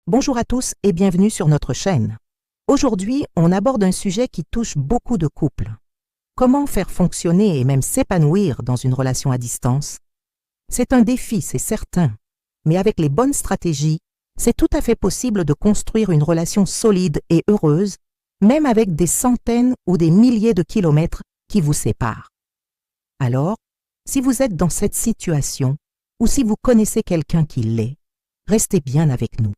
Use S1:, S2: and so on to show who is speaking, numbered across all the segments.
S1: Bonjour à tous et bienvenue sur notre chaîne. Aujourd'hui, on aborde un sujet qui touche beaucoup de couples. Comment faire fonctionner et même s'épanouir dans une relation à distance? C'est un défi, c'est certain, mais avec les bonnes stratégies, c'est tout à fait possible de construire une relation solide et heureuse, même avec des centaines ou des milliers de kilomètres qui vous séparent. Alors, si vous êtes dans cette situation, ou si vous connaissez quelqu'un qui l'est, restez bien avec nous.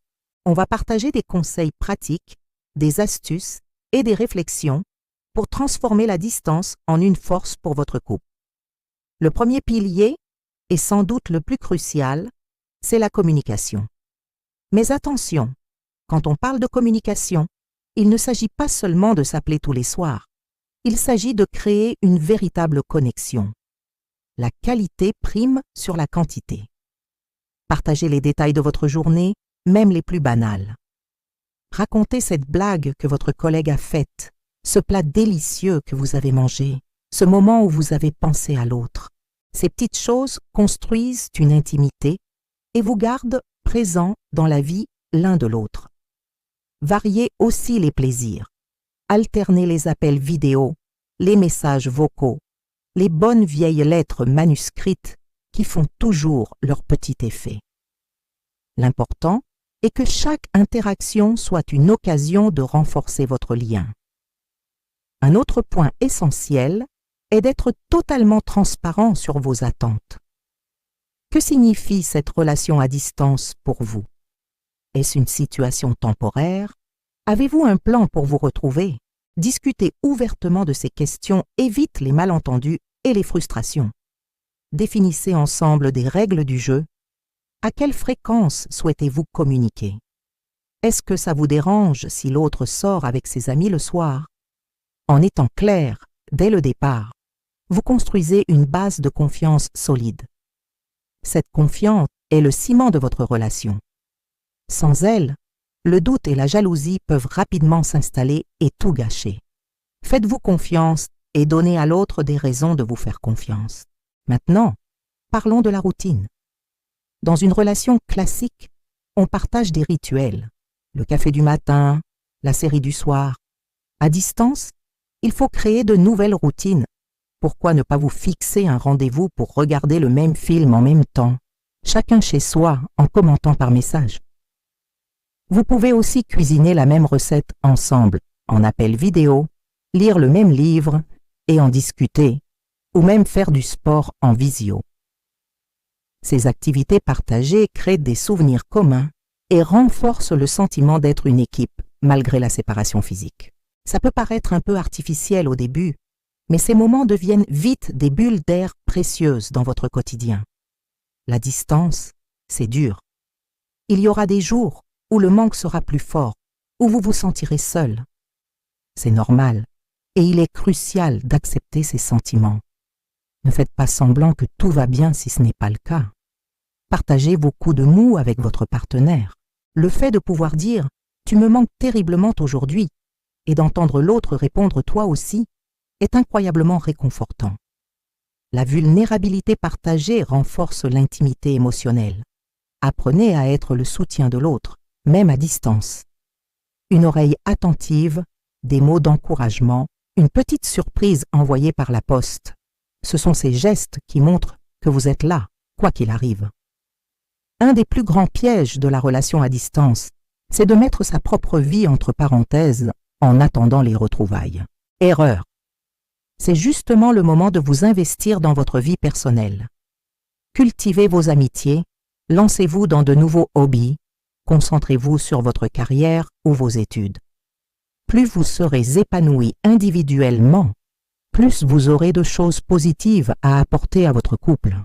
S1: On va partager des conseils pratiques, des astuces et des réflexions pour transformer la distance en une force pour votre couple. Le premier pilier, et sans doute le plus crucial, c'est la communication. Mais attention, quand on parle de communication, il ne s'agit pas seulement de s'appeler tous les soirs. Il s'agit de créer une véritable connexion. La qualité prime sur la quantité. Partagez les détails de votre journée, même les plus banales. Racontez cette blague que votre collègue a faite, ce plat délicieux que vous avez mangé, ce moment où vous avez pensé à l'autre. Ces petites choses construisent une intimité et vous gardent présents dans la vie l'un de l'autre. Variez aussi les plaisirs. Alternez les appels vidéo, les messages vocaux, les bonnes vieilles lettres manuscrites qui font toujours leur petit effet. L'important est que chaque interaction soit une occasion de renforcer votre lien. Un autre point essentiel est d'être totalement transparent sur vos attentes. Que signifie cette relation à distance pour vous? Est-ce une situation temporaire? Avez-vous un plan pour vous retrouver? Discutez ouvertement de ces questions évite les malentendus et les frustrations. Définissez ensemble des règles du jeu. À quelle fréquence souhaitez-vous communiquer? Est-ce que ça vous dérange si l'autre sort avec ses amis le soir? En étant clair, dès le départ, vous construisez une base de confiance solide. Cette confiance est le ciment de votre relation. Sans elle, le doute et la jalousie peuvent rapidement s'installer et tout gâcher. Faites-vous confiance et donnez à l'autre des raisons de vous faire confiance. Maintenant, parlons de la routine. Dans une relation classique, on partage des rituels. Le café du matin, la série du soir. À distance, il faut créer de nouvelles routines. Pourquoi ne pas vous fixer un rendez-vous pour regarder le même film en même temps, chacun chez soi en commentant par message? Vous pouvez aussi cuisiner la même recette ensemble, en appel vidéo, lire le même livre et en discuter, ou même faire du sport en visio. Ces activités partagées créent des souvenirs communs et renforcent le sentiment d'être une équipe, malgré la séparation physique. Ça peut paraître un peu artificiel au début, mais ces moments deviennent vite des bulles d'air précieuses dans votre quotidien. La distance, c'est dur. Il y aura des jours où le manque sera plus fort, où vous vous sentirez seul. C'est normal, et il est crucial d'accepter ces sentiments. Ne faites pas semblant que tout va bien si ce n'est pas le cas. Partagez vos coups de mou avec votre partenaire. Le fait de pouvoir dire « tu me manques terriblement aujourd'hui » et d'entendre l'autre répondre « toi aussi » est incroyablement réconfortant. La vulnérabilité partagée renforce l'intimité émotionnelle. Apprenez à être le soutien de l'autre, même à distance. Une oreille attentive, des mots d'encouragement, une petite surprise envoyée par la poste. Ce sont ces gestes qui montrent que vous êtes là, quoi qu'il arrive. Un des plus grands pièges de la relation à distance, c'est de mettre sa propre vie entre parenthèses en attendant les retrouvailles. Erreur. C'est justement le moment de vous investir dans votre vie personnelle. Cultivez vos amitiés, lancez-vous dans de nouveaux hobbies, concentrez-vous sur votre carrière ou vos études. Plus vous serez épanoui individuellement, plus vous aurez de choses positives à apporter à votre couple.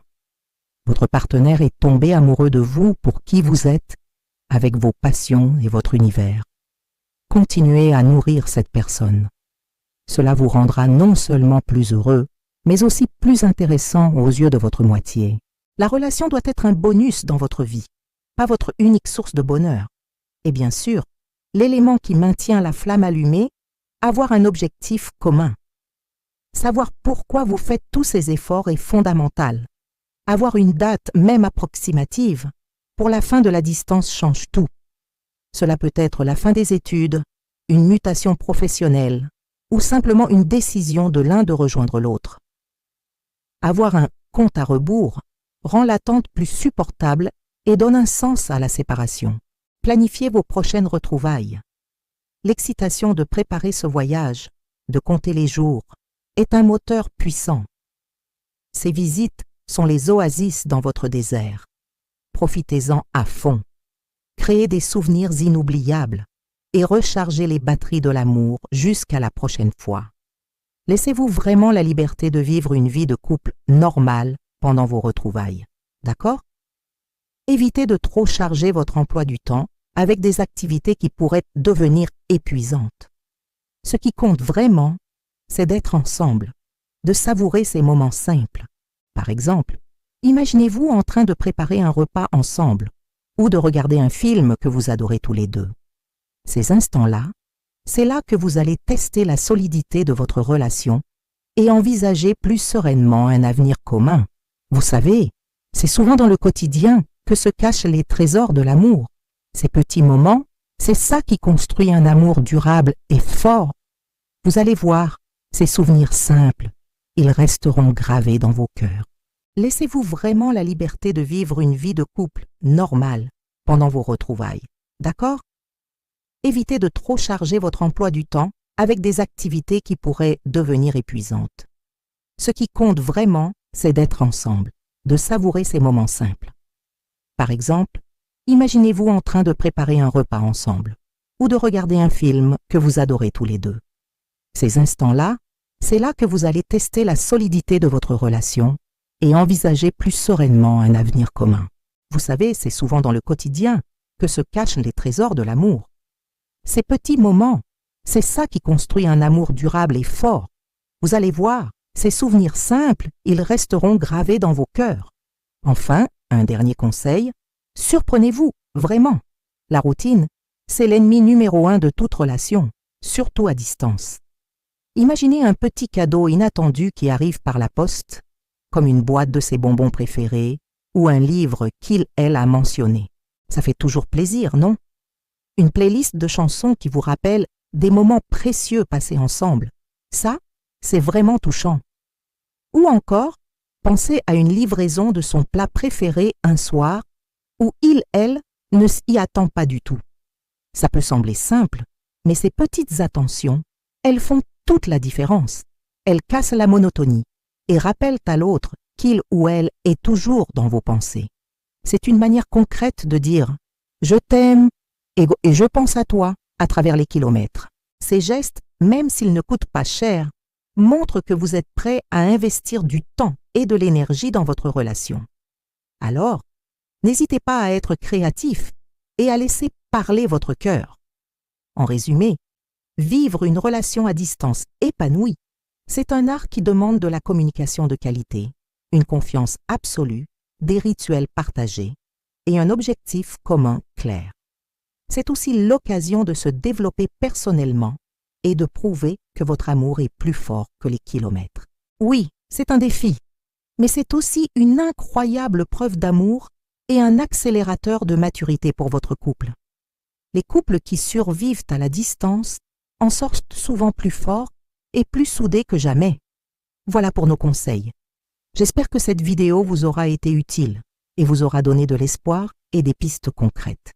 S1: Votre partenaire est tombé amoureux de vous pour qui vous êtes, avec vos passions et votre univers. Continuez à nourrir cette personne. Cela vous rendra non seulement plus heureux, mais aussi plus intéressant aux yeux de votre moitié. La relation doit être un bonus dans votre vie, pas votre unique source de bonheur. Et bien sûr, l'élément qui maintient la flamme allumée, avoir un objectif commun. Savoir pourquoi vous faites tous ces efforts est fondamental. Avoir une date, même approximative, pour la fin de la distance change tout. Cela peut être la fin des études, une mutation professionnelle ou simplement une décision de l'un de rejoindre l'autre. Avoir un compte à rebours rend l'attente plus supportable et donne un sens à la séparation. Planifiez vos prochaines retrouvailles. L'excitation de préparer ce voyage, de compter les jours, est un moteur puissant. Ces visites sont les oasis dans votre désert. Profitez-en à fond. Créez des souvenirs inoubliables et rechargez les batteries de l'amour jusqu'à la prochaine fois. Laissez-vous vraiment la liberté de vivre une vie de couple normale pendant vos retrouvailles. D'accord? Évitez de trop charger votre emploi du temps avec des activités qui pourraient devenir épuisantes. Ce qui compte vraiment, c'est d'être ensemble, de savourer ces moments simples. Par exemple, imaginez-vous en train de préparer un repas ensemble ou de regarder un film que vous adorez tous les deux. Ces instants-là, c'est là que vous allez tester la solidité de votre relation et envisager plus sereinement un avenir commun. Vous savez, c'est souvent dans le quotidien que se cachent les trésors de l'amour. Ces petits moments, c'est ça qui construit un amour durable et fort. Vous allez voir, ces souvenirs simples, ils resteront gravés dans vos cœurs. Laissez-vous vraiment la liberté de vivre une vie de couple normale pendant vos retrouvailles. D'accord? Évitez de trop charger votre emploi du temps avec des activités qui pourraient devenir épuisantes. Ce qui compte vraiment, c'est d'être ensemble, de savourer ces moments simples. Par exemple, imaginez-vous en train de préparer un repas ensemble ou de regarder un film que vous adorez tous les deux. Ces instants-là, c'est là que vous allez tester la solidité de votre relation et envisager plus sereinement un avenir commun. Vous savez, c'est souvent dans le quotidien que se cachent les trésors de l'amour. Ces petits moments, c'est ça qui construit un amour durable et fort. Vous allez voir, ces souvenirs simples, ils resteront gravés dans vos cœurs. Enfin, un dernier conseil, surprenez-vous, vraiment. La routine, c'est l'ennemi numéro 1 de toute relation, surtout à distance. Imaginez un petit cadeau inattendu qui arrive par la poste, comme une boîte de ses bonbons préférés ou un livre qu'il/elle a mentionné. Ça fait toujours plaisir, non? Une playlist de chansons qui vous rappelle des moments précieux passés ensemble. Ça, c'est vraiment touchant. Ou encore, pensez à une livraison de son plat préféré un soir où il/elle ne s'y attend pas du tout. Ça peut sembler simple, mais ces petites attentions, elles font toute la différence. Elles cassent la monotonie et rappellent à l'autre qu'il ou elle est toujours dans vos pensées. C'est une manière concrète de dire « je t'aime » et « je pense à toi » à travers les kilomètres. Ces gestes, même s'ils ne coûtent pas cher, montrent que vous êtes prêt à investir du temps et de l'énergie dans votre relation. Alors, n'hésitez pas à être créatif et à laisser parler votre cœur. En résumé, vivre une relation à distance épanouie, c'est un art qui demande de la communication de qualité, une confiance absolue, des rituels partagés et un objectif commun clair. C'est aussi l'occasion de se développer personnellement et de prouver que votre amour est plus fort que les kilomètres. Oui, c'est un défi, mais c'est aussi une incroyable preuve d'amour et un accélérateur de maturité pour votre couple. Les couples qui survivent à la distance en sortent souvent plus forts et plus soudés que jamais. Voilà pour nos conseils. J'espère que cette vidéo vous aura été utile et vous aura donné de l'espoir et des pistes concrètes.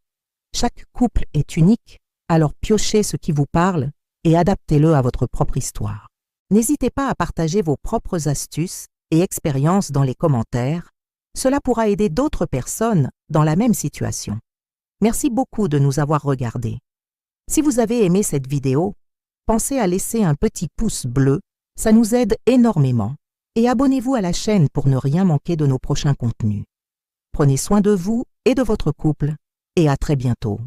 S1: Chaque couple est unique, alors piochez ce qui vous parle et adaptez-le à votre propre histoire. N'hésitez pas à partager vos propres astuces et expériences dans les commentaires. Cela pourra aider d'autres personnes dans la même situation. Merci beaucoup de nous avoir regardés. Si vous avez aimé cette vidéo, pensez à laisser un petit pouce bleu, ça nous aide énormément. Et abonnez-vous à la chaîne pour ne rien manquer de nos prochains contenus. Prenez soin de vous et de votre couple, et à très bientôt.